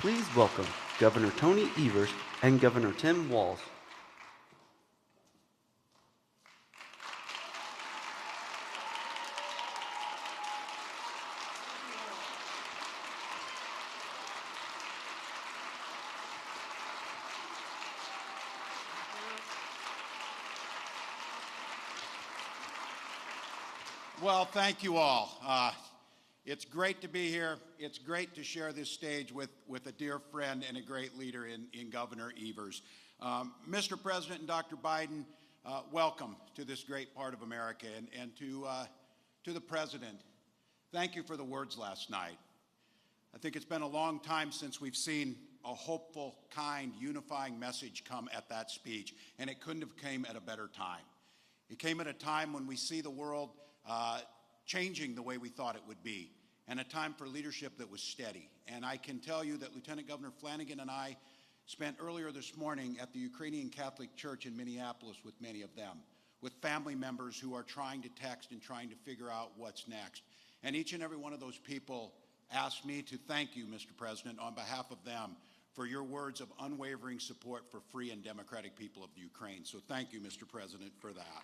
Please welcome Governor Tony Evers and Governor Tim Walz. Well, thank you all. It's great to be here. It's great to share this stage with a dear friend and a great leader in Governor Evers. Mr. President and Dr. Biden, welcome to this great part of America. And to the President, thank you for the words last night. I think it's been a long time since we've seen a hopeful, kind, unifying message come at that speech, and it couldn't have came at a better time. It came at a time when we see the world changing the way we thought it would be, and a time for leadership that was steady. And I can tell you that Lieutenant Governor Flanagan and I spent earlier this morning at the Ukrainian Catholic Church in Minneapolis with many of them, with family members who are trying to text and trying to figure out what's next. And each and every one of those people asked me to thank you, Mr. President, on behalf of them, for your words of unwavering support for free and democratic people of the Ukraine. So thank you, Mr. President, for that.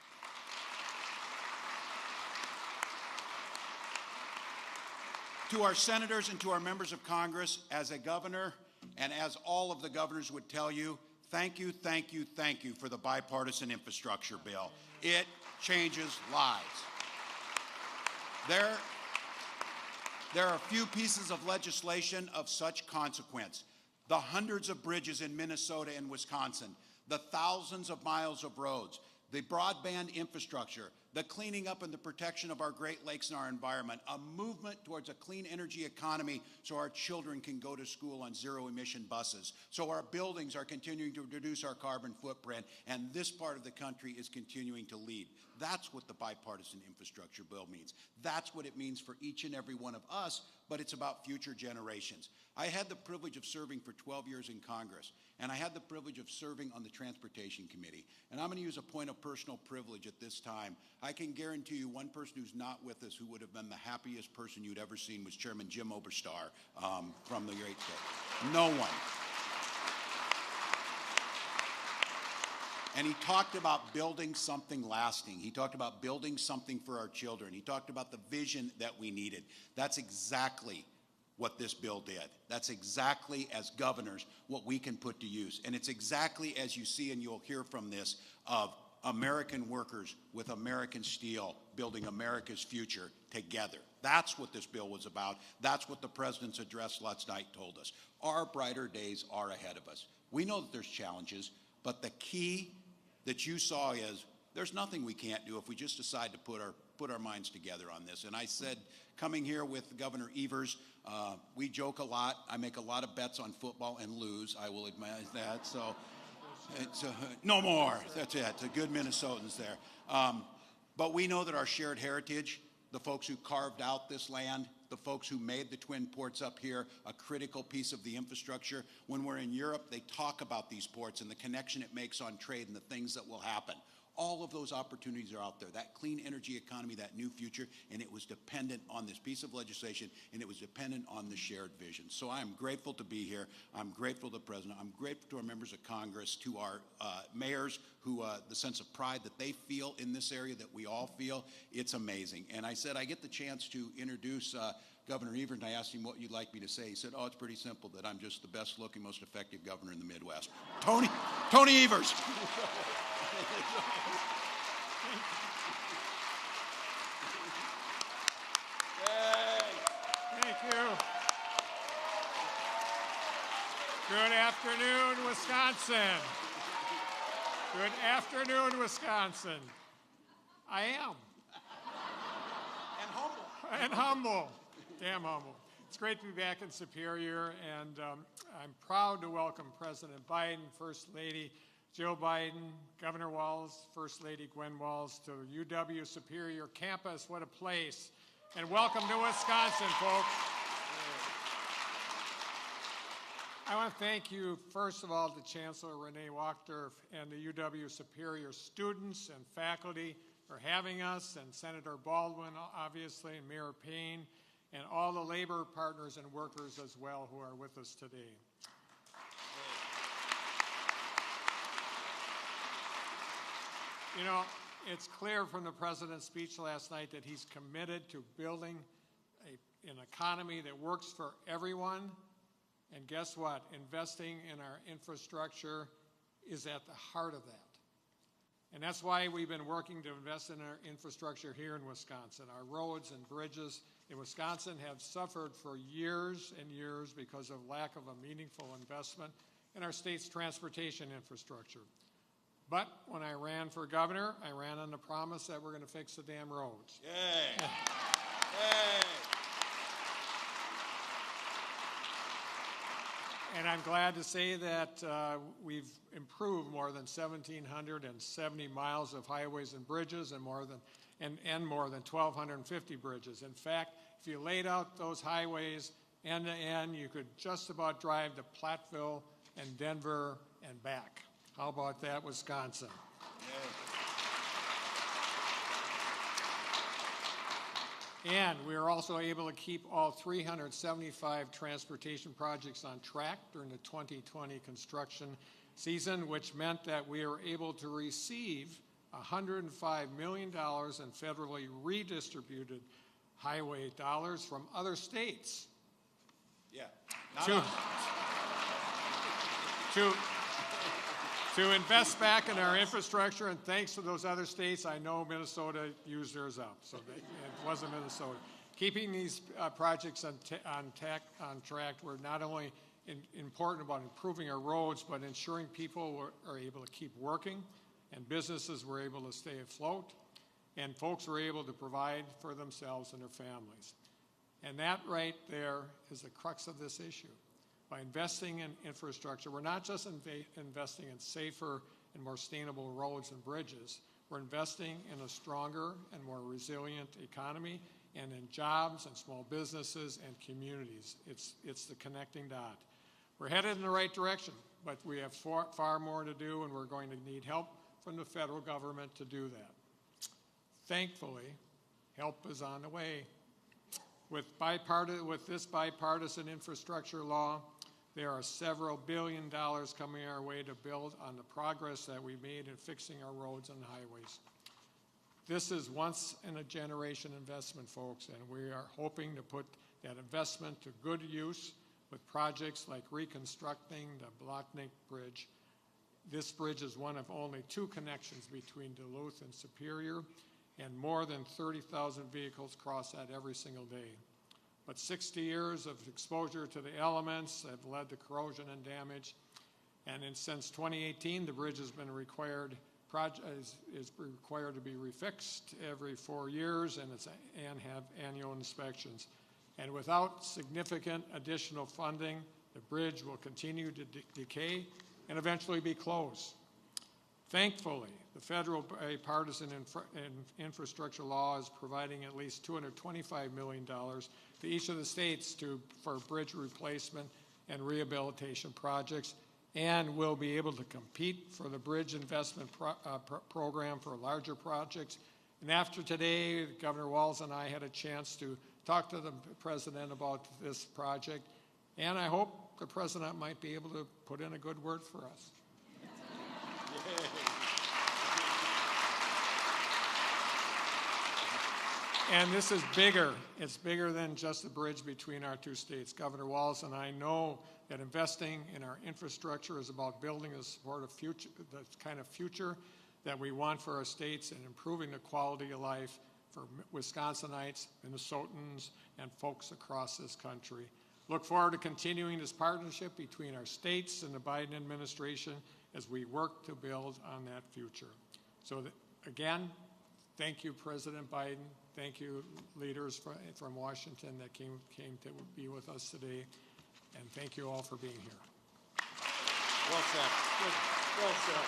To our senators and to our members of Congress, as a governor and as all of the governors would tell you, thank you, thank you, thank you for the bipartisan infrastructure bill. It changes lives. There are few pieces of legislation of such consequence. The hundreds of bridges in Minnesota and Wisconsin, the thousands of miles of roads, the broadband infrastructure, the cleaning up and the protection of our Great Lakes and our environment, a movement towards a clean energy economy so our children can go to school on zero-emission buses, so our buildings are continuing to reduce our carbon footprint, and this part of the country is continuing to lead. That's what the bipartisan infrastructure bill means. That's what it means for each and every one of us, but it's about future generations. I had the privilege of serving for 12 years in Congress, and I had the privilege of serving on the Transportation Committee. And I'm going to use a point of personal privilege at this time. I can guarantee you one person who's not with us who would have been the happiest person you'd ever seen was Chairman Jim Oberstar from the great state. No one. And he talked about building something lasting. He talked about building something for our children. He talked about the vision that we needed. That's exactly what this bill did. That's exactly, as governors, what we can put to use. And it's exactly, as you see and you'll hear from this, of American workers with American steel building America's future together. That's what this bill was about. That's what the President's address last night told us. Our brighter days are ahead of us. We know that there's challenges, but the key that you saw is there's nothing we can't do if we just decide to put our minds together on this. And I said, coming here with Governor Evers, we joke a lot. I make a lot of bets on football and lose. I will admit that. So it's, no more. That's it. It's a good Minnesotans there. But we know that our shared heritage, the folks who carved out this land, the folks who made the twin ports up here, a critical piece of the infrastructure. When we're in Europe, they talk about these ports and the connection it makes on trade and the things that will happen. All of those opportunities are out there, that clean energy economy, that new future, and it was dependent on this piece of legislation, and it was dependent on the shared vision. So I'm grateful to be here. I'm grateful to the President. I'm grateful to our members of Congress, to our mayors, who the sense of pride that they feel in this area that we all feel. It's amazing. And I said I get the chance to introduce Governor Evers, and I asked him what you'd like me to say. He said, oh, it's pretty simple, that I'm just the best looking, most effective governor in the Midwest. Tony Evers. Thank you. Good afternoon, Wisconsin. Good afternoon, Wisconsin. I am. And humble. And humble. Damn humble. It's great to be back in Superior, and I'm proud to welcome President Biden, First Lady Joe Biden, Governor Walz, First Lady Gwen Walz to UW Superior campus. What a place. And welcome to Wisconsin, folks. I want to thank you, first of all, to Chancellor Renee Wachtdorf and the UW Superior students and faculty for having us, and Senator Baldwin, obviously, and Mayor Payne, and all the labor partners and workers as well who are with us today. You know, it's clear from the President's speech last night that he's committed to building an economy that works for everyone. And guess what? Investing in our infrastructure is at the heart of that. And that's why we've been working to invest in our infrastructure here in Wisconsin. Our roads and bridges in Wisconsin have suffered for years and years because of lack of a meaningful investment in our state's transportation infrastructure. But when I ran for governor, I ran on the promise that we're going to fix the damn roads. Yay! Yay! And I'm glad to say that we've improved more than 1,770 miles of highways and bridges and more than 1,250 bridges. In fact, if you laid out those highways end to end, you could just about drive to Platteville and Denver and back. How about that, Wisconsin? Yeah. And we were also able to keep all 375 transportation projects on track during the 2020 construction season, which meant that we were able to receive $105 million in federally redistributed highway dollars from other states. Yeah. To invest back in our infrastructure, and thanks to those other states, I know Minnesota used theirs up, so it wasn't Minnesota. Keeping these projects on track were not only important about improving our roads, but ensuring people are able to keep working, and businesses were able to stay afloat, and folks were able to provide for themselves and their families. And that right there is the crux of this issue. By investing in infrastructure, we're not just investing in safer and more sustainable roads and bridges. We're investing in a stronger and more resilient economy and in jobs and small businesses and communities. It's the connecting dot. We're headed in the right direction, but we have far more to do, and we're going to need help from the federal government to do that. Thankfully, help is on the way. With this bipartisan infrastructure law, there are several $1 billion coming our way to build on the progress that we made in fixing our roads and highways. This is once-in-a-generation investment, folks, and we are hoping to put that investment to good use with projects like reconstructing the Blotnick Bridge. This bridge is one of only 2 connections between Duluth and Superior, and more than 30,000 vehicles cross that every single day. But 60 years of exposure to the elements have led to corrosion and damage, and since 2018, the bridge has been required to be refixed every 4 years and have annual inspections. And without significant additional funding, the bridge will continue to decay and eventually be closed. Thankfully, the federal bipartisan infrastructure law is providing at least $225 million to each of the states for bridge replacement and rehabilitation projects, and will be able to compete for the bridge investment program for larger projects. And after today, Governor Walz and I had a chance to talk to the President about this project, and I hope the President might be able to put in a good word for us. And this is bigger. It's bigger than just the bridge between our 2 states. Governor Walz and I know that investing in our infrastructure is about building a supportive future, the kind of future that we want for our states, and improving the quality of life for Wisconsinites, Minnesotans, and folks across this country. Look forward to continuing this partnership between our states and the Biden administration as we work to build on that future. So again, thank you, President Biden. Thank you, leaders from Washington that came to be with us today. And thank you all for being here. Well said. Good. Well said.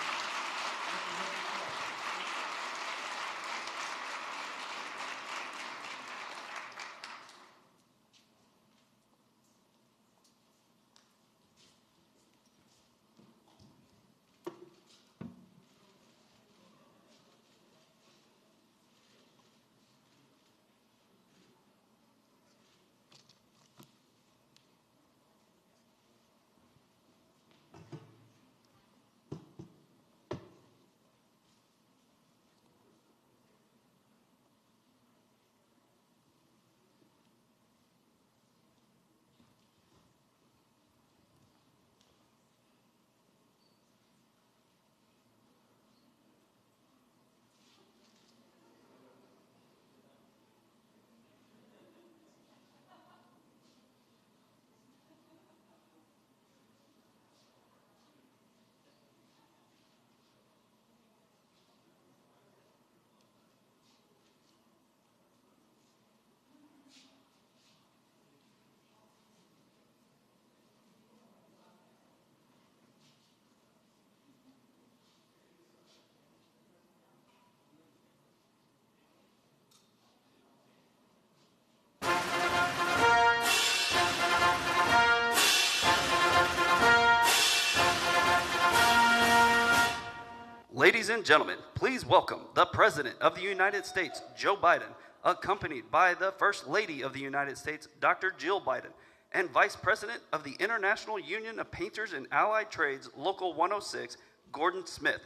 Ladies and gentlemen, please welcome the President of the United States, Joe Biden, accompanied by the First Lady of the United States, Dr. Jill Biden, and Vice President of the International Union of Painters and Allied Trades, Local 106, Gordon Smith.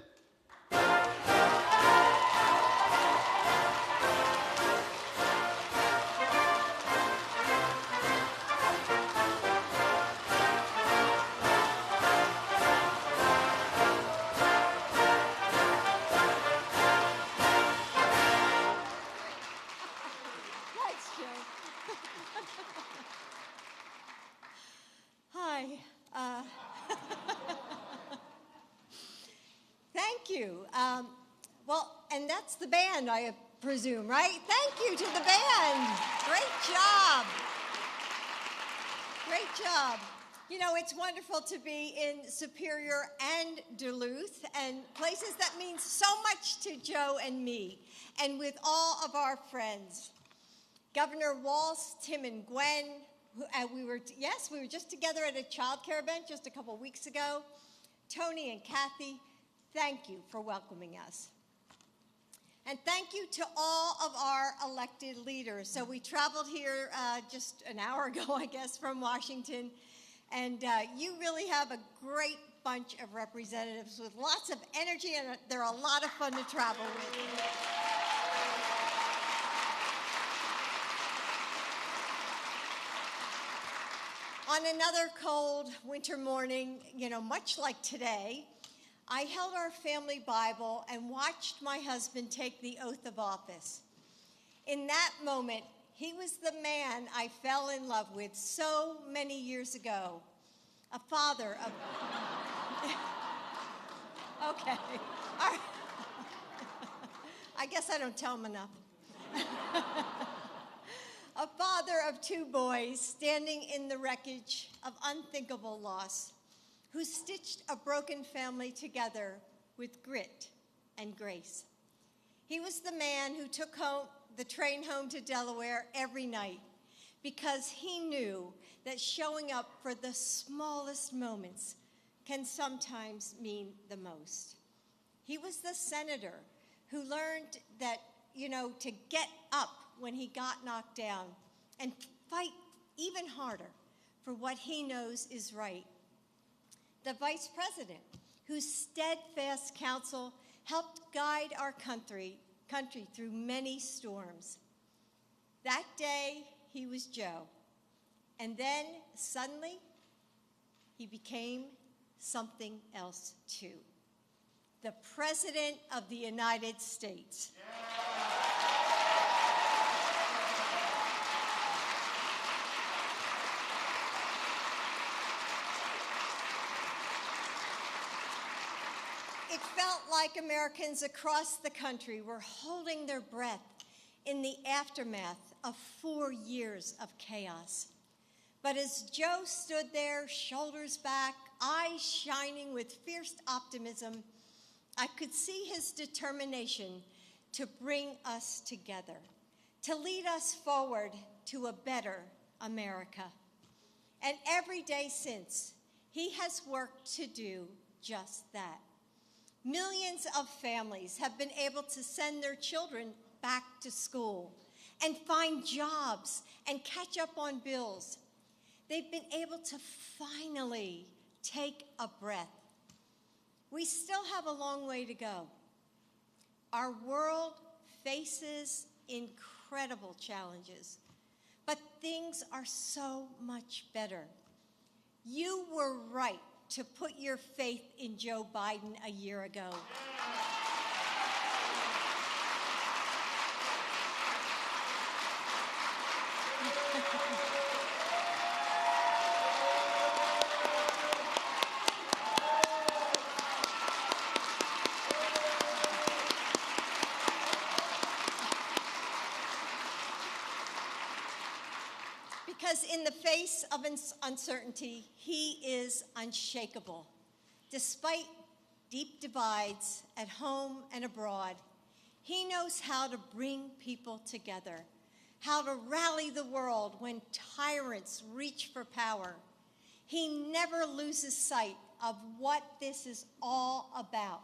Thank you. Well, and that's the band, I presume, right? Thank you to the band. Great job. Great job. You know, it's wonderful to be in Superior and Duluth, and places that mean so much to Joe and me, and with all of our friends. Governor Walz, Tim and Gwen, we were just together at a child care event just a couple weeks ago. Tony and Kathy, thank you for welcoming us. And thank you to all of our elected leaders. So we traveled here just an hour ago, I guess, from Washington. And you really have a great bunch of representatives with lots of energy, and they're a lot of fun to travel with. On another cold winter morning, you know, much like today, I held our family Bible and watched my husband take the oath of office. In that moment, he was the man I fell in love with so many years ago, a father of... Okay, all right. I guess I don't tell him enough. A father of two boys standing in the wreckage of unthinkable loss, who stitched a broken family together with grit and grace. He was the man who took the train home to Delaware every night because he knew that showing up for the smallest moments can sometimes mean the most. He was the senator who learned that, you know, to get up when he got knocked down and fight even harder for what he knows is right. The vice president, whose steadfast counsel helped guide our country through many storms. That day, he was Joe. And then, suddenly, he became something else, too. The President of the United States. It felt like Americans across the country were holding their breath in the aftermath of 4 years of chaos. But as Joe stood there, shoulders back, eyes shining with fierce optimism, I could see his determination to bring us together, to lead us forward to a better America. And every day since, he has worked to do just that. Millions of families have been able to send their children back to school and find jobs and catch up on bills. They've been able to finally take a breath. We still have a long way to go. Our world faces incredible challenges, but things are so much better. You were right to put your faith in Joe Biden a year ago. Because in the face of uncertainty, he is unshakable. Despite deep divides at home and abroad, he knows how to bring people together, how to rally the world when tyrants reach for power. He never loses sight of what this is all about,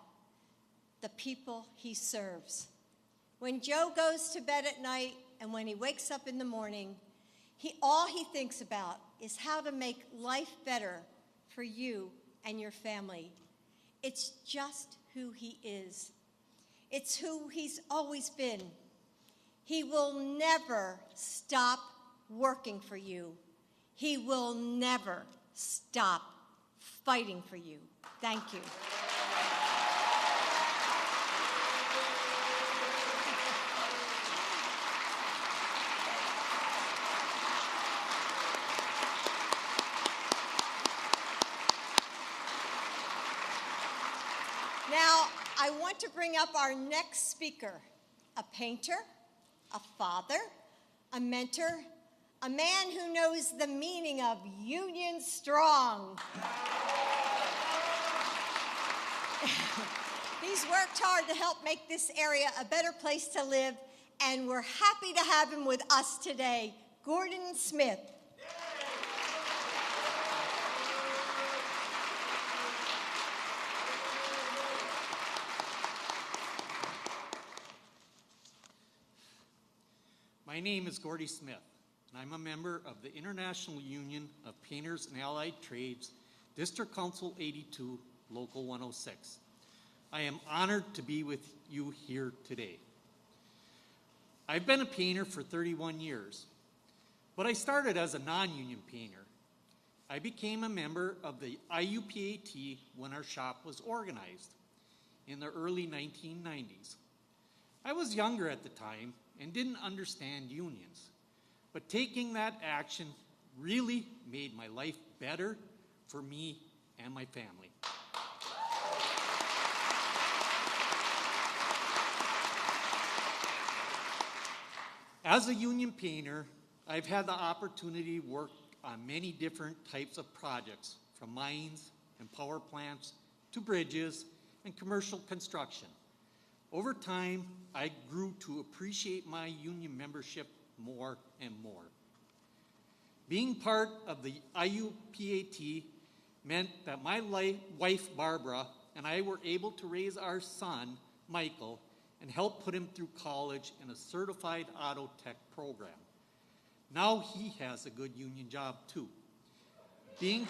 the people he serves. When Joe goes to bed at night and when he wakes up in the morning, all he thinks about is how to make life better for you and your family. It's just who he is. It's who he's always been. He will never stop working for you. He will never stop fighting for you. Thank you. Now, I want to bring up our next speaker, a painter, a father, a mentor, a man who knows the meaning of Union Strong. He's worked hard to help make this area a better place to live, and we're happy to have him with us today, Gordon Smith. My name is Gordon Smith, and I'm a member of the International Union of Painters and Allied Trades, District Council 82, Local 106. I am honored to be with you here today. I've been a painter for 31 years, but I started as a non-union painter. I became a member of the IUPAT when our shop was organized in the early 1990s. I was younger at the time and didn't understand unions, but taking that action really made my life better for me and my family. As a union painter, I've had the opportunity to work on many different types of projects, from mines and power plants to bridges and commercial construction. Over time, I grew to appreciate my union membership more and more. Being part of the IUPAT meant that my wife, Barbara, and I were able to raise our son, Michael, and help put him through college in a certified auto tech program. Now he has a good union job too. Being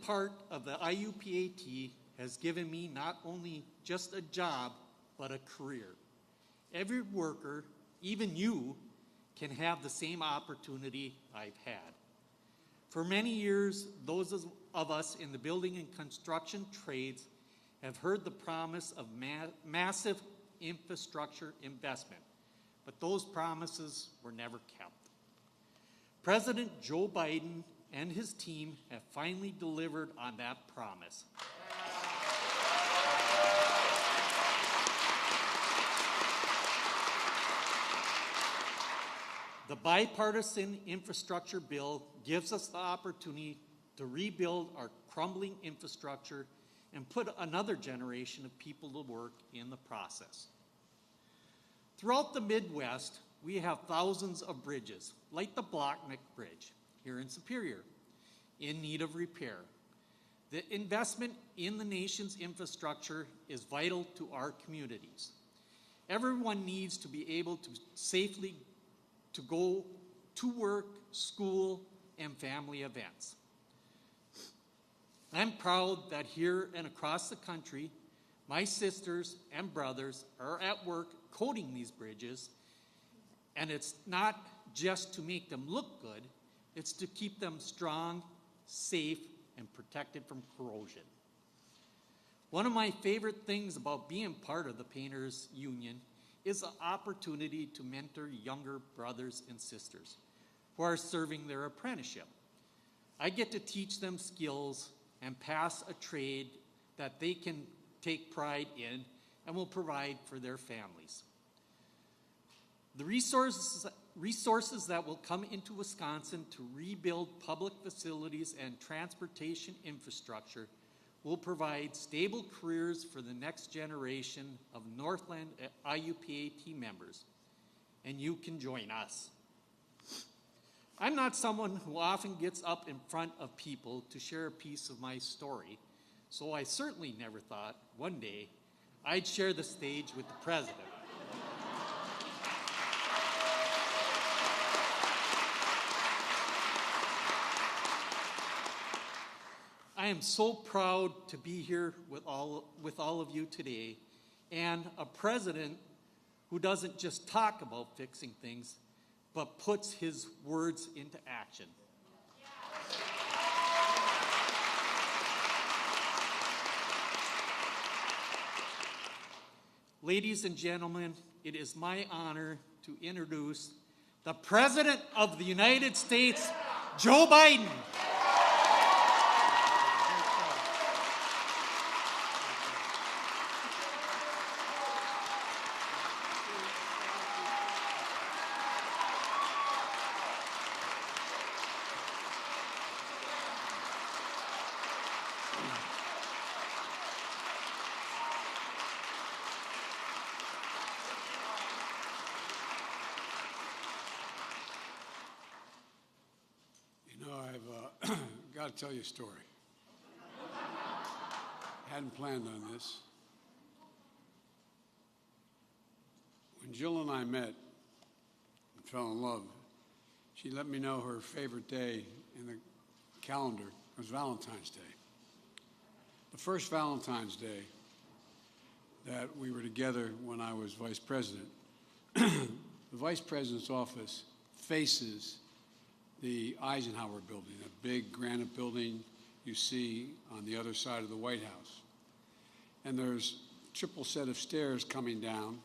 part of the IUPAT has given me not only just a job, but a career. Every worker, even you, can have the same opportunity I've had. For many years, those of us in the building and construction trades have heard the promise of massive infrastructure investment, but those promises were never kept. President Joe Biden and his team have finally delivered on that promise. The bipartisan infrastructure bill gives us the opportunity to rebuild our crumbling infrastructure and put another generation of people to work in the process. Throughout the Midwest, we have thousands of bridges, like the Blockneck Bridge here in Superior, in need of repair. The investment in the nation's infrastructure is vital to our communities. Everyone needs to be able to safely to go to work, school, and family events. I'm proud that here and across the country, my sisters and brothers are at work coating these bridges, and it's not just to make them look good, it's to keep them strong, safe, and protected from corrosion. One of my favorite things about being part of the Painters Union is the opportunity to mentor younger brothers and sisters who are serving their apprenticeship. I get to teach them skills and pass a trade that they can take pride in and will provide for their families. The resources that will come into Wisconsin to rebuild public facilities and transportation infrastructure will provide stable careers for the next generation of Northland IUPAT members, and you can join us. I'm I'm not someone who often gets up in front of people to share a piece of my story, so I certainly never thought one day I'd share the stage with the president. I am so proud to be here with all of you today, and a president who doesn't just talk about fixing things, but puts his words into action. Ladies and gentlemen, it is my honor to introduce the President of the United States, Joe Biden. I've got to tell you a story. Hadn't planned on this. When Jill and I met and fell in love, she let me know her favorite day in the calendar was Valentine's Day. The first Valentine's Day that we were together when I was vice president, the vice president's office faces the Eisenhower building, a big granite building you see on the other side of the White House. And there's a triple set of stairs coming down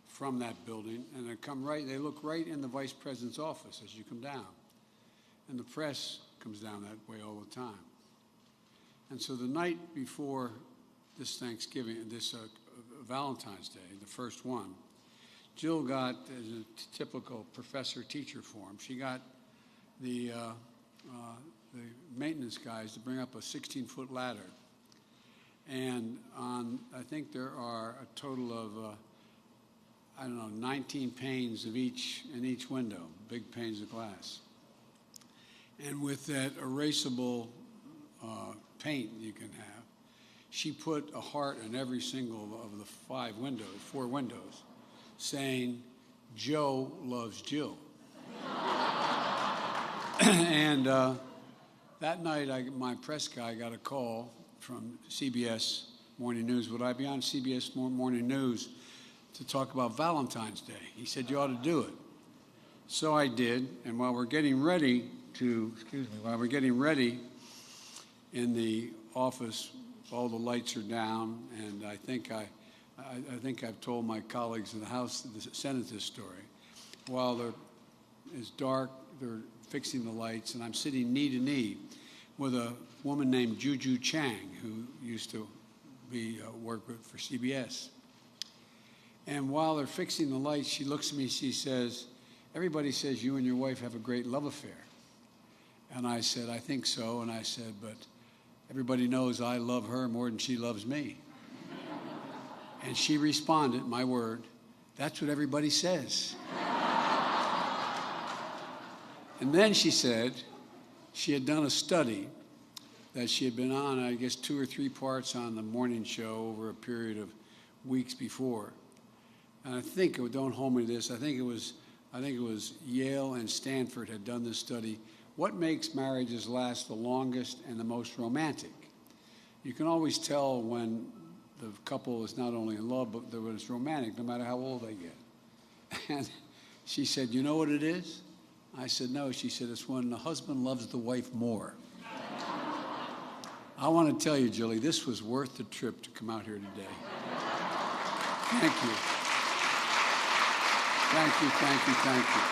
from that building, and they look right in the vice president's office as you come down. And the press comes down that way all the time. And so the night before this Thanksgiving, this Valentine's Day, the first one, Jill got, as a typical professor-teacher form, she got the maintenance guys to bring up a 16-foot ladder. And I think there are a total of, 19 panes in each window, big panes of glass. And with that erasable paint you can have, she put a heart in every single of the four windows, saying, "Joe loves Jill." And that night, my press guy got a call from CBS Morning News. Would I be on CBS Morning News to talk about Valentine's Day? He said, "You ought to do it." So I did, and while we're getting ready in the office, all the lights are down, and I think I've told my colleagues in the House, the Senate, this story. While it's dark, they're fixing the lights, and I'm sitting knee to knee with a woman named Juju Chang, who used to work for CBS. And while they're fixing the lights, she looks at me, she says, "Everybody says you and your wife have a great love affair." And I said, "I think so." And I said, "But everybody knows I love her more than she loves me." And she responded, my word, "That's what everybody says." And then she said she had done a study that she had been on, I guess, 2 or 3 parts on the morning show over a period of weeks before. And I think, don't hold me to this, I think it was Yale and Stanford had done this study. What makes marriages last the longest and the most romantic? You can always tell when the couple is not only in love, but when it's romantic, no matter how old they get. And she said, "You know what it is?" I said, "No." She said, "It's when the husband loves the wife more." I want to tell you, Julie, this was worth the trip to come out here today. Thank you. Thank you, thank you, thank you.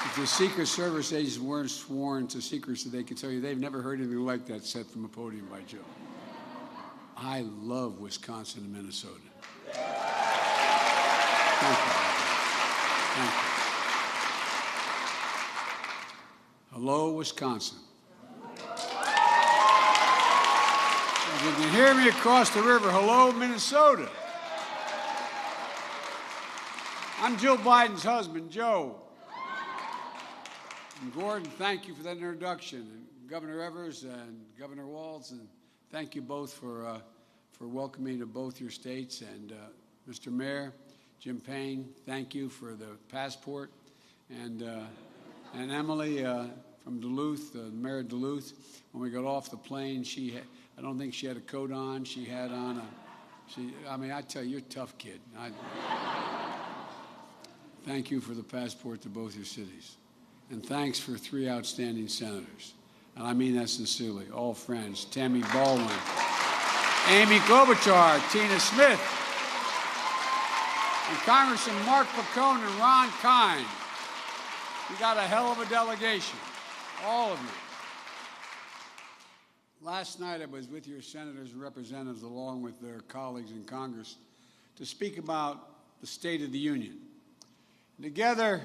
If the Secret Service agents weren't sworn to secrecy, they could tell you they've never heard anything like that said from a podium by Joe. I love Wisconsin and Minnesota. Thank you. Thank you. Hello, Wisconsin. If you can hear me across the river, hello, Minnesota. I'm Jill Biden's husband, Joe. And Gordon, thank you for that introduction. And Governor Evers and Governor Walz, and thank you both for welcoming to both your states. And Mr. Mayor, Jim Payne, thank you for the passport. And Emily from Duluth, the mayor of Duluth, when we got off the plane, I don't think she had a coat on. She had on I mean, I tell you, you're a tough kid. Thank you for the passport to both your cities. And thanks for 3 outstanding senators. And I mean that sincerely, all friends. Tammy Baldwin, Amy Klobuchar, Tina Smith, and Congressman Mark Pacone and Ron Kine. You got a hell of a delegation, all of you. Last night I was with your senators and representatives along with their colleagues in Congress to speak about the State of the Union. Together,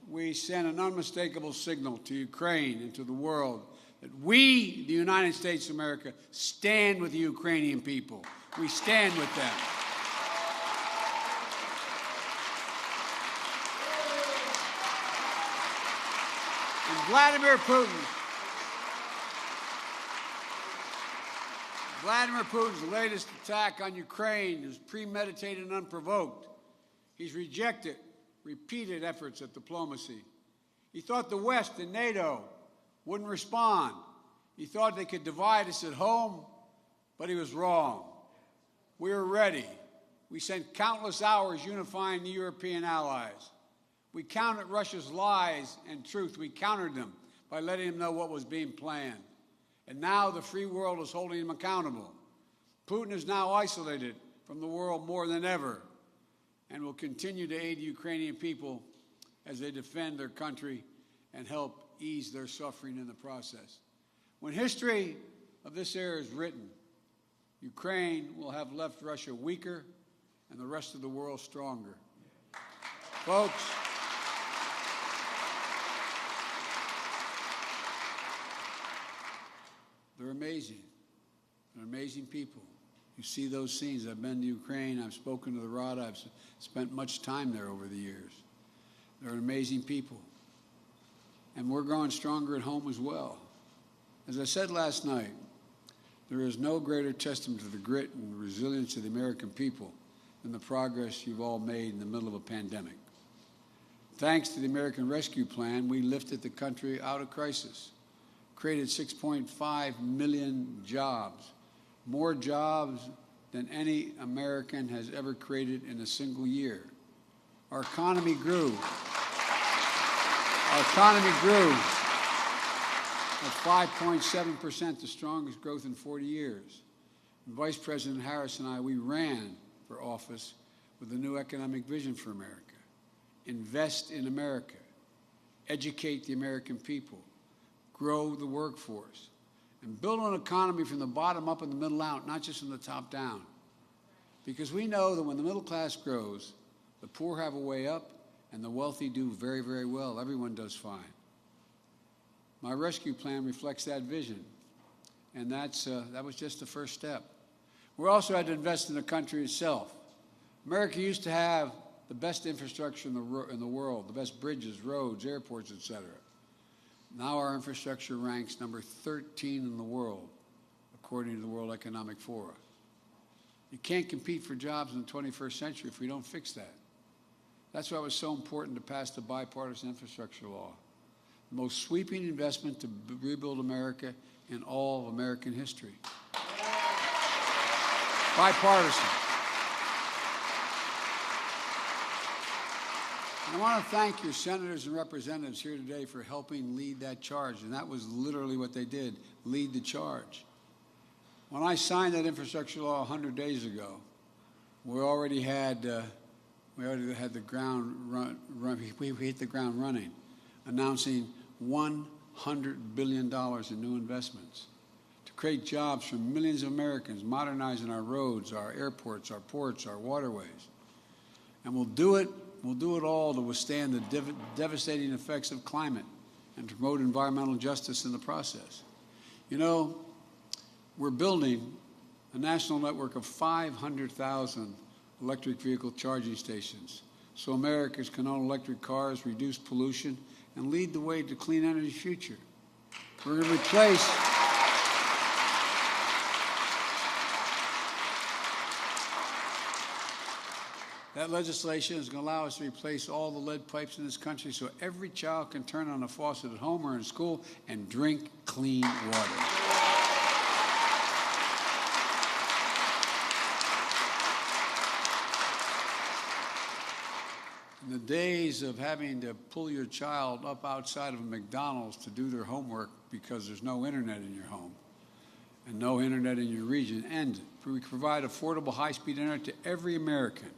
we sent an unmistakable signal to Ukraine and to the world that we, the United States of America, stand with the Ukrainian people. We stand with them. And Vladimir Putin's latest attack on Ukraine is premeditated and unprovoked. He's rejected repeated efforts at diplomacy. He thought the West and NATO wouldn't respond. He thought they could divide us at home, but he was wrong. We were ready. We sent countless hours unifying the European allies. We countered Russia's lies and truth. We countered them by letting them know what was being planned. And now the free world is holding him accountable. Putin is now isolated from the world more than ever and will continue to aid the Ukrainian people as they defend their country and help ease their suffering in the process. When history of this era is written, Ukraine will have left Russia weaker and the rest of the world stronger. Folks, they're amazing. They're amazing people. You see those scenes. I've been to Ukraine. I've spoken to the Rada. I've spent much time there over the years. They're amazing people. And we're growing stronger at home as well. As I said last night, there is no greater testament to the grit and resilience of the American people than the progress you've all made in the middle of a pandemic. Thanks to the American Rescue Plan, we lifted the country out of crisis, created 6.5 million jobs, more jobs than any American has ever created in a single year. Our economy grew. Our economy grew at 5.7%, the strongest growth in 40 years. And Vice President Harris and I, we ran for office with a new economic vision for America. Invest in America. Educate the American people. Grow the workforce. And build an economy from the bottom up and the middle out, not just from the top down. Because we know that when the middle class grows, the poor have a way up, and the wealthy do very, very well. Everyone does fine. My rescue plan reflects that vision, and that was just the first step. We also had to invest in the country itself. America used to have the best infrastructure in the world, the best bridges, roads, airports, etc. Now our infrastructure ranks number 13 in the world, according to the World Economic Forum. You can't compete for jobs in the 21st century if we don't fix that. That's why it was so important to pass the bipartisan infrastructure law, the most sweeping investment to rebuild America in all of American history. Bipartisan. And I want to thank your senators and representatives here today for helping lead that charge. And that was literally what they did, lead the charge. When I signed that infrastructure law 100 days ago, we already had the ground we hit the ground running, announcing $100 billion in new investments to create jobs for millions of Americans, modernizing our roads, our airports, our ports, our waterways. And we'll do it all to withstand the devastating effects of climate and to promote environmental justice in the process. You know, we're building a national network of 500,000 electric vehicle charging stations so Americans can own electric cars, reduce pollution, and lead the way to clean energy future. We're going to replace that legislation is going to allow us to replace all the lead pipes in this country so every child can turn on a faucet at home or in school and drink clean water. In the days of having to pull your child up outside of a McDonald's to do their homework because there's no internet in your home and no internet in your region, and we provide affordable high-speed internet to every American,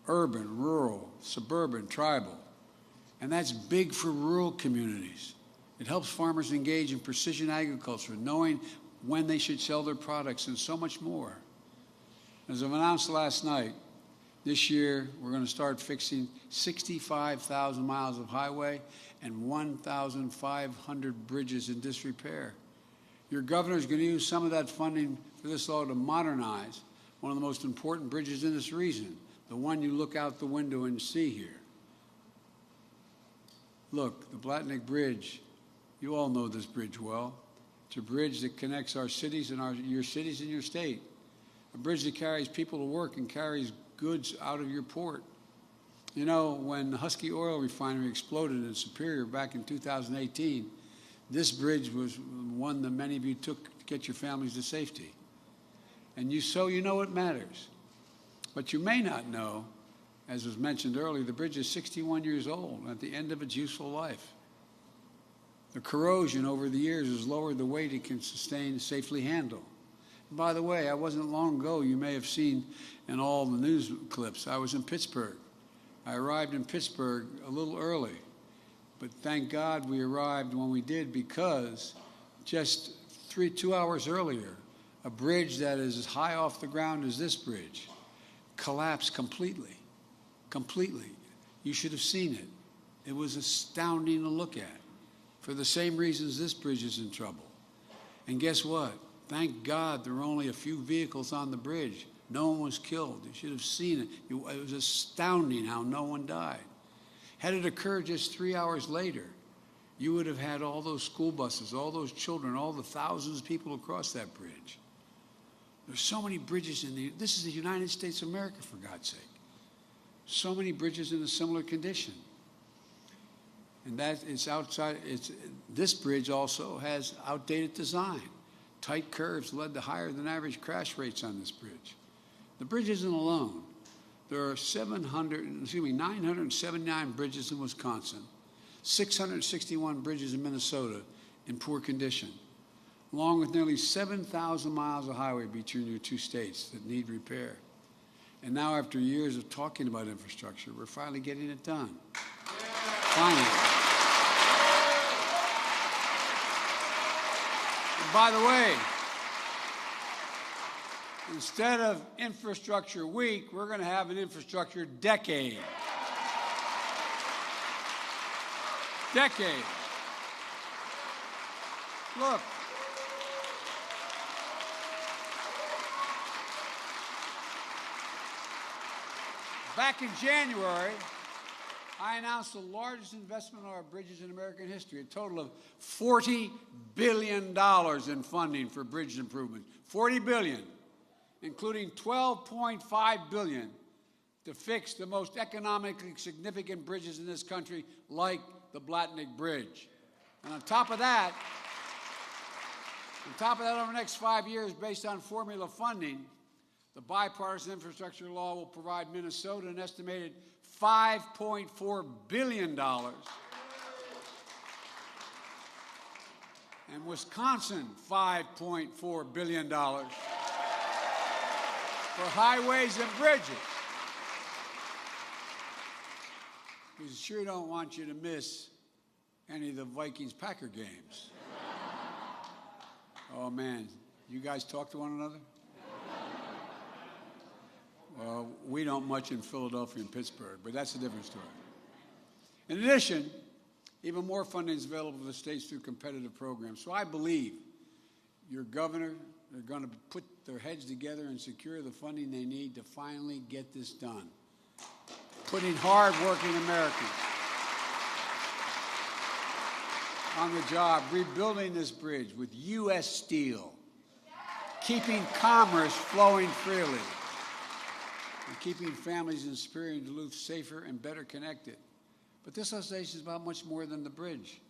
urban, rural, suburban, tribal. And that's big for rural communities. It helps farmers engage in precision agriculture, knowing when they should sell their products, and so much more. As I've announced last night, this year we're going to start fixing 65,000 miles of highway and 1,500 bridges in disrepair. Your governor is going to use some of that funding for this law to modernize one of the most important bridges in this region, the one you look out the window and see here. Look, the Blatnick Bridge, you all know this bridge well. It's a bridge that connects our cities and your cities and your state. A bridge that carries people to work and carries goods out of your port. You know, when the Husky Oil Refinery exploded in Superior back in 2018, this bridge was one that many of you took to get your families to safety. And you know it matters. But you may not know, as was mentioned earlier, the bridge is 61 years old at the end of its useful life. The corrosion over the years has lowered the weight it can sustain and safely handle. And by the way, I wasn't long ago, you may have seen in all the news clips, I was in Pittsburgh. I arrived in Pittsburgh a little early, but thank God we arrived when we did, because just 2 hours earlier, a bridge that is as high off the ground as this bridge collapsed completely. Completely. You should have seen it. It was astounding to look at, for the same reasons this bridge is in trouble. And guess what? Thank God there were only a few vehicles on the bridge. No one was killed. You should have seen it. It was astounding how no one died. Had it occurred just 3 hours later, you would have had all those school buses, all those children, all the thousands of people across that bridge. There's so many bridges this is the United States of America, for God's sake. So many bridges in a similar condition. And that is this bridge also has outdated design. Tight curves led to higher than average crash rates on this bridge. The bridge isn't alone. There are 979 bridges in Wisconsin, 661 bridges in Minnesota in poor condition, along with nearly 7,000 miles of highway between your two states that need repair. And now, after years of talking about infrastructure, we're finally getting it done. Finally. And by the way, instead of Infrastructure Week, we're going to have an Infrastructure Decade. Decade. Look. Back in January, I announced the largest investment in our bridges in American history, a total of $40 billion in funding for bridge improvement. $40 billion, including $12.5 billion to fix the most economically significant bridges in this country, like the Blatnick Bridge. And on top of that, over the next 5 years, based on formula funding, the bipartisan infrastructure law will provide Minnesota an estimated $5.4 billion and Wisconsin $5.4 billion for highways and bridges. We sure don't want you to miss any of the Vikings-Packer games. Oh, man. You guys talk to one another? Well, we don't much in Philadelphia and Pittsburgh, but that's a different story. In addition, even more funding is available for the states through competitive programs. So I believe your governor are going to put their heads together and secure the funding they need to finally get this done. Putting hard-working Americans on the job rebuilding this bridge with U.S. steel, keeping commerce flowing freely, and keeping families in Superior and Duluth safer and better connected. But this legislation is about much more than the bridge,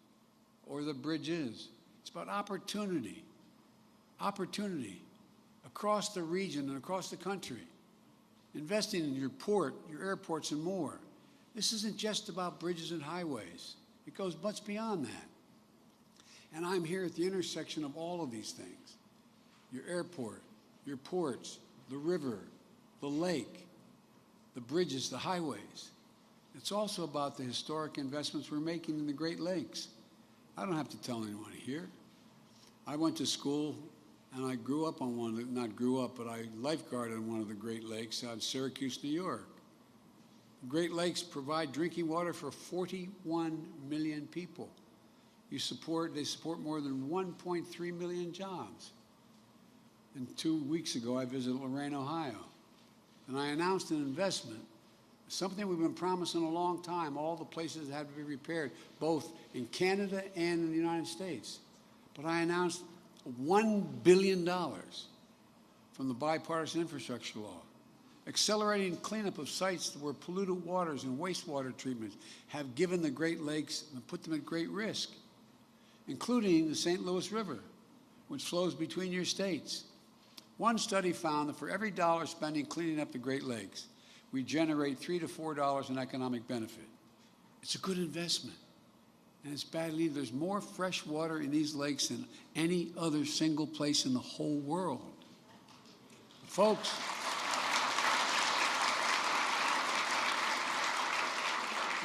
or the bridge is. It's about opportunity. Opportunity across the region and across the country. Investing in your port, your airports, and more. This isn't just about bridges and highways. It goes much beyond that. And I'm here at the intersection of all of these things. Your airport, your ports, the river, the lake, the bridges, the highways. It's also about the historic investments we're making in the Great Lakes. I don't have to tell anyone here. I went to school and I grew up on one, not grew up, but I lifeguarded on one of the Great Lakes out in Syracuse, New York. The Great Lakes provide drinking water for 41 million people. They support more than 1.3 million jobs. And 2 weeks ago, I visited Lorain, Ohio, and I announced an investment, something we've been promising a long time, all the places that have to be repaired, both in Canada and in the United States. But I announced $1 billion from the bipartisan infrastructure law, accelerating cleanup of sites where polluted waters and wastewater treatments have given the Great Lakes and put them at great risk, including the St. Louis River, which flows between your states. One study found that for every dollar spending cleaning up the Great Lakes, we generate $3 to $4 in economic benefit. It's a good investment. And it's badly, there's more fresh water in these lakes than any other single place in the whole world. Folks,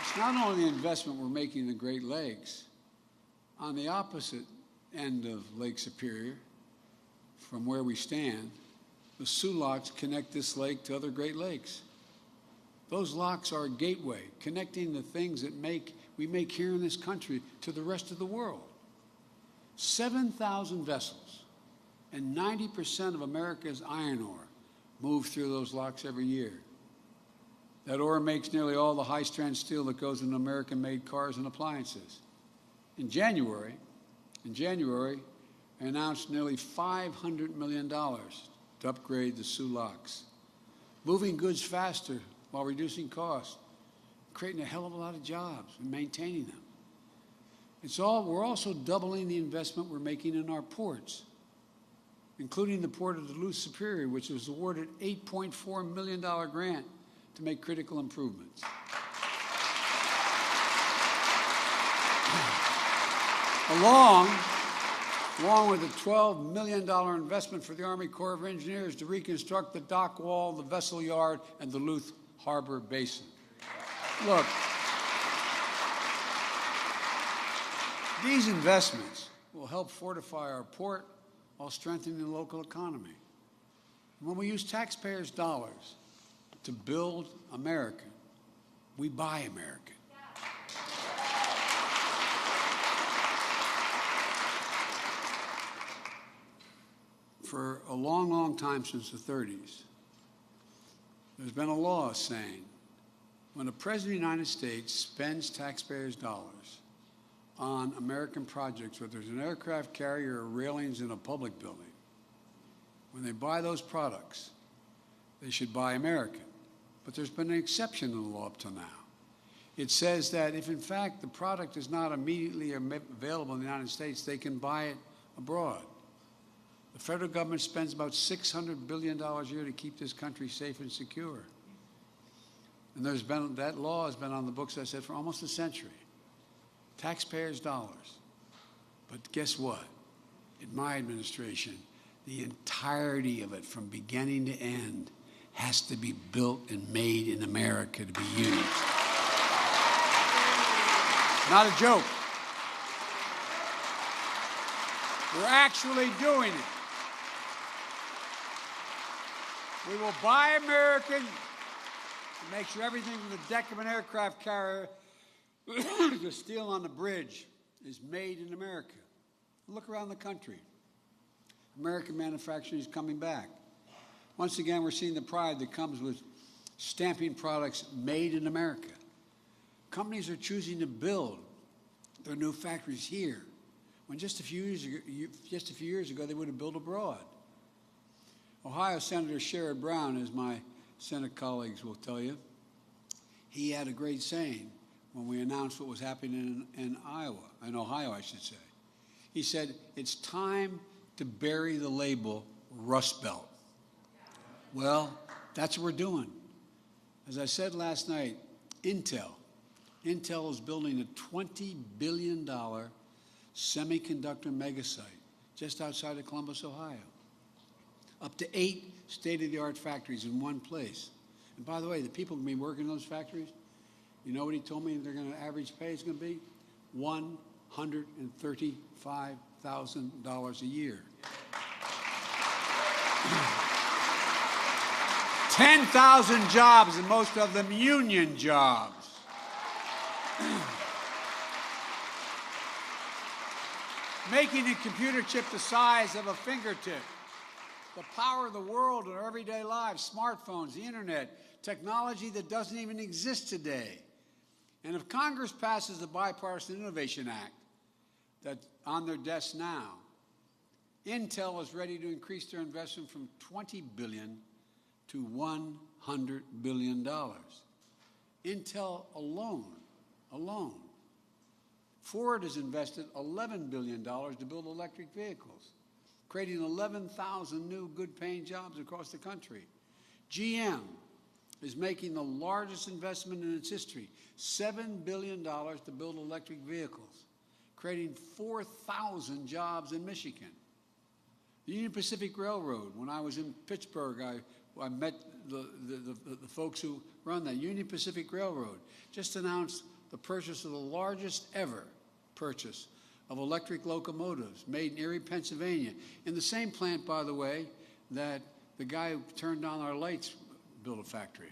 it's not only the investment we're making in the Great Lakes. On the opposite end of Lake Superior, from where we stand, the Soo Locks connect this lake to other Great Lakes. Those locks are a gateway, connecting the things that we make here in this country to the rest of the world. 7,000 vessels and 90% of America's iron ore move through those locks every year. That ore makes nearly all the high-strength steel that goes into American-made cars and appliances. In January, I announced nearly $500 million to upgrade the Soo Locks, moving goods faster while reducing costs, creating a hell of a lot of jobs and maintaining them. We're also doubling the investment we're making in our ports, including the Port of Duluth Superior, which was awarded an $8.4 million grant to make critical improvements. Along with a $12 million investment for the Army Corps of Engineers to reconstruct the dock wall, the vessel yard, and the Duluth Harbor Basin. Look, these investments will help fortify our port while strengthening the local economy. When we use taxpayers' dollars to build America, we buy America. For a long, long time, since the 30s, there's been a law saying when the President of the United States spends taxpayers' dollars on American projects, whether there's an aircraft carrier or railings in a public building, when they buy those products, they should buy American. But there's been an exception in the law up to now. It says that if, in fact, the product is not immediately available in the United States, they can buy it abroad. The federal government spends about $600 billion a year to keep this country safe and secure. And that law has been on the books, I said, for almost a century. Taxpayers' dollars. But guess what? In my administration, the entirety of it, from beginning to end, has to be built and made in America to be used. Not a joke. We're actually doing it. We will buy American and make sure everything from the deck of an aircraft carrier to the steel on the bridge is made in America. Look around the country. American manufacturing is coming back. Once again, we're seeing the pride that comes with stamping products made in America. Companies are choosing to build their new factories here when just a few years ago they would have built abroad. Ohio Senator Sherrod Brown, as my Senate colleagues will tell you, he had a great saying when we announced what was happening in Ohio, I should say. He said, "It's time to bury the label Rust Belt." Well, that's what we're doing. As I said last night, Intel is building a $20 billion semiconductor megasite just outside of Columbus, Ohio. Up to 8 state-of-the-art factories in one place. And by the way, the people who are going to be working in those factories, you know what he told me their average pay is going to be? $135,000 a year. 10,000 jobs, and most of them union jobs. Making a computer chip the size of a fingertip. The power of the world in our everyday lives, smartphones, the internet, technology that doesn't even exist today. And if Congress passes the Bipartisan Innovation Act that's on their desk now, Intel is ready to increase their investment from $20 billion to $100 billion. Intel alone. Ford has invested $11 billion to build electric vehicles, creating 11,000 new good-paying jobs across the country. GM is making the largest investment in its history, $7 billion to build electric vehicles, creating 4,000 jobs in Michigan. The Union Pacific Railroad, when I was in Pittsburgh, I met the folks who run that. Union Pacific Railroad just announced the purchase of the largest ever purchase of electric locomotives made in Erie, Pennsylvania, in the same plant, by the way, that the guy who turned on our lights built a factory.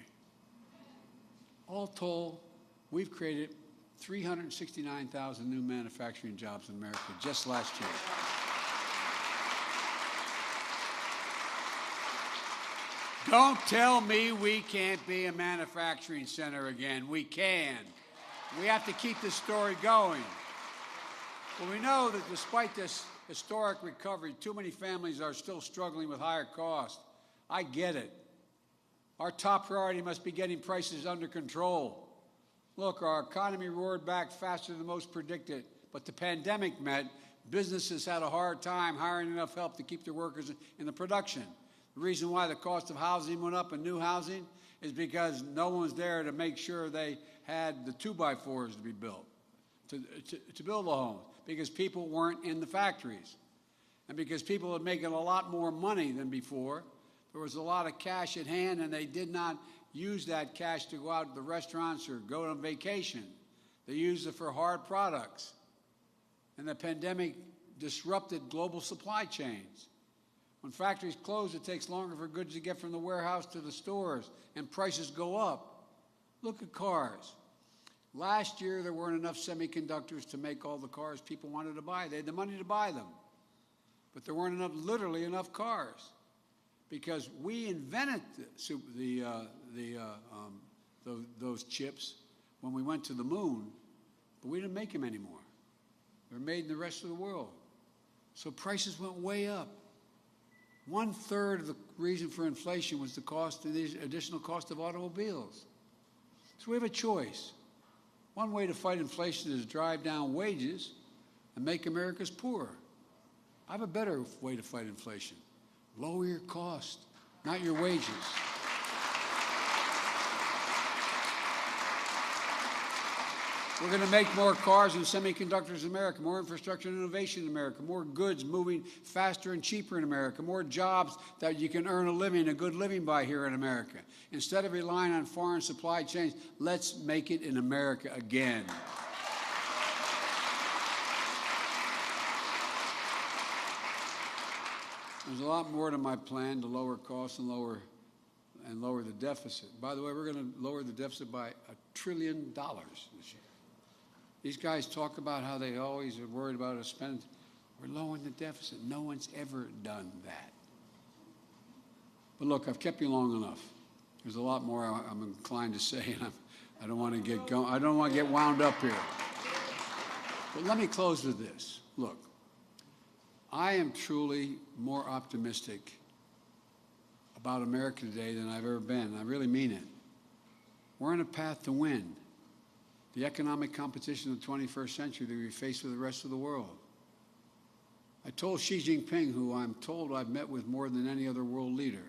All told, we've created 369,000 new manufacturing jobs in America just last year. Don't tell me we can't be a manufacturing center again. We can. We have to keep this story going. Well, we know that despite this historic recovery, too many families are still struggling with higher costs. I get it. Our top priority must be getting prices under control. Look, our economy roared back faster than most predicted, but the pandemic meant businesses had a hard time hiring enough help to keep their workers in the production. The reason why the cost of housing went up in new housing is because no one was there to make sure they had the 2x4s to be built, to build the homes, because people weren't in the factories. And because people were making a lot more money than before, there was a lot of cash at hand, and they did not use that cash to go out to the restaurants or go on vacation. They used it for hard products. And the pandemic disrupted global supply chains. When factories close, it takes longer for goods to get from the warehouse to the stores, and prices go up. Look at cars. Last year, there weren't enough semiconductors to make all the cars people wanted to buy. They had the money to buy them. But there weren't literally enough cars, because we invented those chips when we went to the moon, but we didn't make them anymore. They're made in the rest of the world. So prices went way up. 1/3 of the reason for inflation was the cost of these additional cost of automobiles. So we have a choice. One way to fight inflation is to drive down wages and make Americans poorer. I have a better way to fight inflation. Lower your cost, not your wages. We're going to make more cars and semiconductors in America, more infrastructure and innovation in America, more goods moving faster and cheaper in America, more jobs that you can earn a living, a good living by here in America. Instead of relying on foreign supply chains, let's make it in America again. There's a lot more to my plan to lower costs and lower the deficit. By the way, we're going to lower the deficit by $1 trillion this year. These guys talk about how they always are worried about us spending. We're lowering the deficit. No one's ever done that. But look, I've kept you long enough. There's a lot more I'm inclined to say, and I don't want to get going. I don't want to get wound up here. But let me close with this. Look, I am truly more optimistic about America today than I've ever been. I really mean it. We're on a path to win the economic competition of the 21st century that we face with the rest of the world. I told Xi Jinping, who I'm told I've met with more than any other world leader,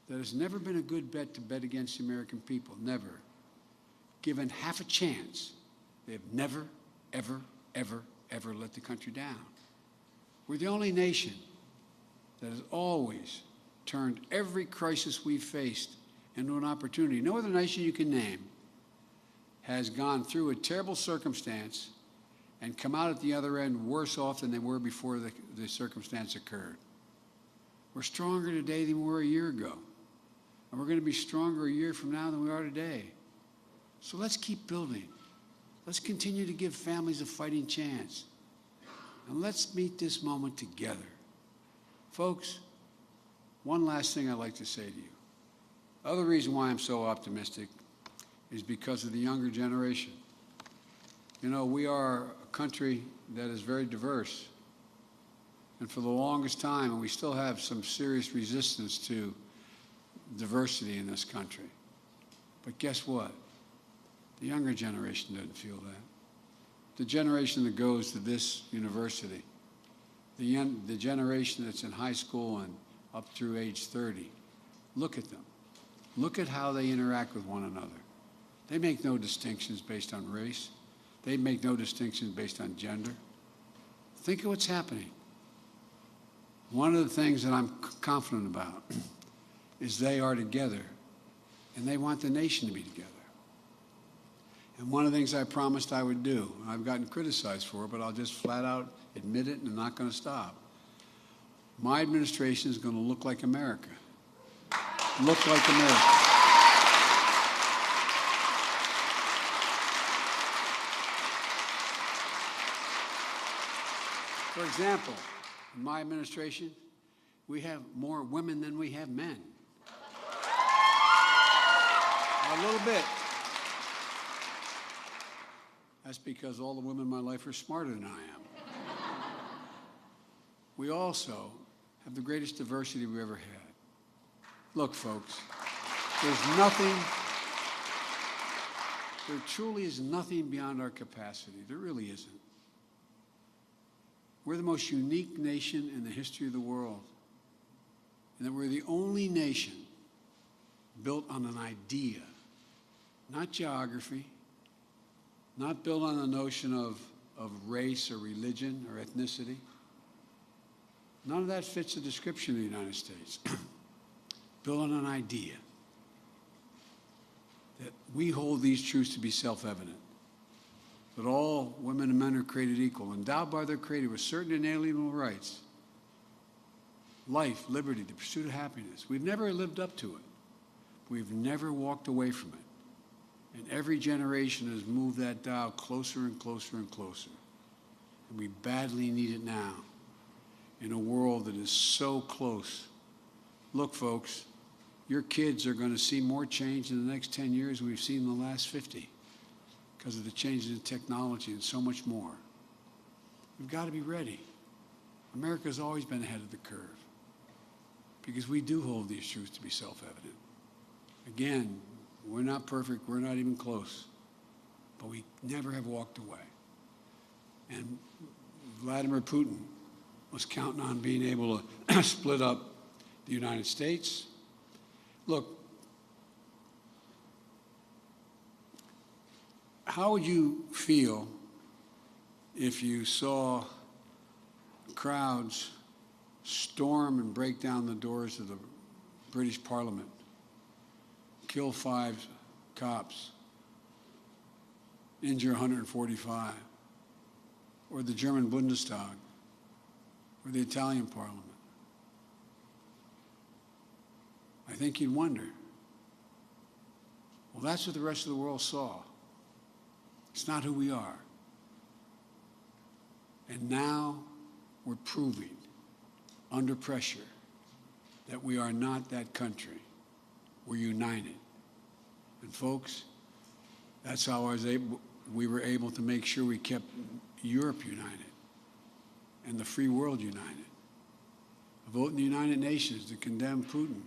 that it's never been a good bet to bet against the American people, never. Given half a chance, they've never, ever, ever, ever let the country down. We're the only nation that has always turned every crisis we've faced into an opportunity. No other nation you can name has gone through a terrible circumstance and come out at the other end worse off than they were before the circumstance occurred. We're stronger today than we were a year ago. And we're going to be stronger a year from now than we are today. So let's keep building. Let's continue to give families a fighting chance. And let's meet this moment together. Folks, one last thing I'd like to say to you. The other reason why I'm so optimistic is because of the younger generation. You know, we are a country that is very diverse. And for the longest time, and we still have some serious resistance to diversity in this country. But guess what? The younger generation doesn't feel that. The generation that goes to this university, the generation that's in high school and up through age 30, look at them. Look at how they interact with one another. They make no distinctions based on race. They make no distinctions based on gender. Think of what's happening. One of the things that I'm confident about is they are together, and they want the nation to be together. And one of the things I promised I would do, I've gotten criticized for it, but I'll just flat out admit it and I'm not going to stop. My administration is going to look like America. Look like America. For example, in my administration, we have more women than we have men. A little bit. That's because all the women in my life are smarter than I am. We also have the greatest diversity we've ever had. Look, folks, there truly is nothing beyond our capacity. There really isn't. We're the most unique nation in the history of the world, and that we're the only nation built on an idea, not geography, not built on the notion of race or religion or ethnicity. None of that fits the description of the United States. Built on an idea that we hold these truths to be self-evident, that all women and men are created equal, endowed by their Creator with certain inalienable rights, life, liberty, the pursuit of happiness. We've never lived up to it. We've never walked away from it. And every generation has moved that dial closer and closer and closer. And we badly need it now in a world that is so close. Look, folks, your kids are going to see more change in the next 10 years than we've seen in the last 50 because of the changes in technology and so much more. We've got to be ready. America's always been ahead of the curve because we do hold these truths to be self-evident. Again, we're not perfect. We're not even close. But we never have walked away. And Vladimir Putin was counting on being able to split up the United States. Look, how would you feel if you saw crowds storm and break down the doors of the British Parliament, kill 5 cops, injure 145, or the German Bundestag, or the Italian Parliament? I think you'd wonder. Well, that's what the rest of the world saw. It's not who we are. And now we're proving, under pressure, that we are not that country. We're united. And folks, that's how we were able to make sure we kept Europe united. and the free world united. A vote in the United Nations to condemn Putin.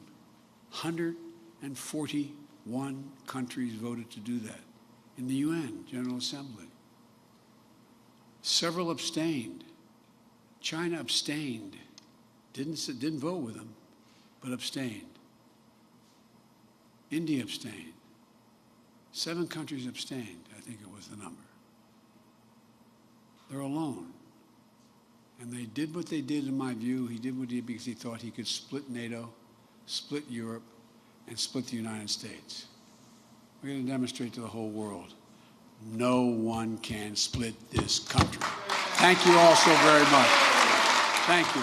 141 countries voted to do that in the UN General Assembly. Several abstained. China abstained. Didn't vote with them, but abstained. India abstained. 7 countries abstained, I think it was the number. They're alone. And they did what they did, in my view. He did what he did because he thought he could split NATO, split Europe, and split the United States. We're going to demonstrate to the whole world, no one can split this country. Thank you all so very much. Thank you.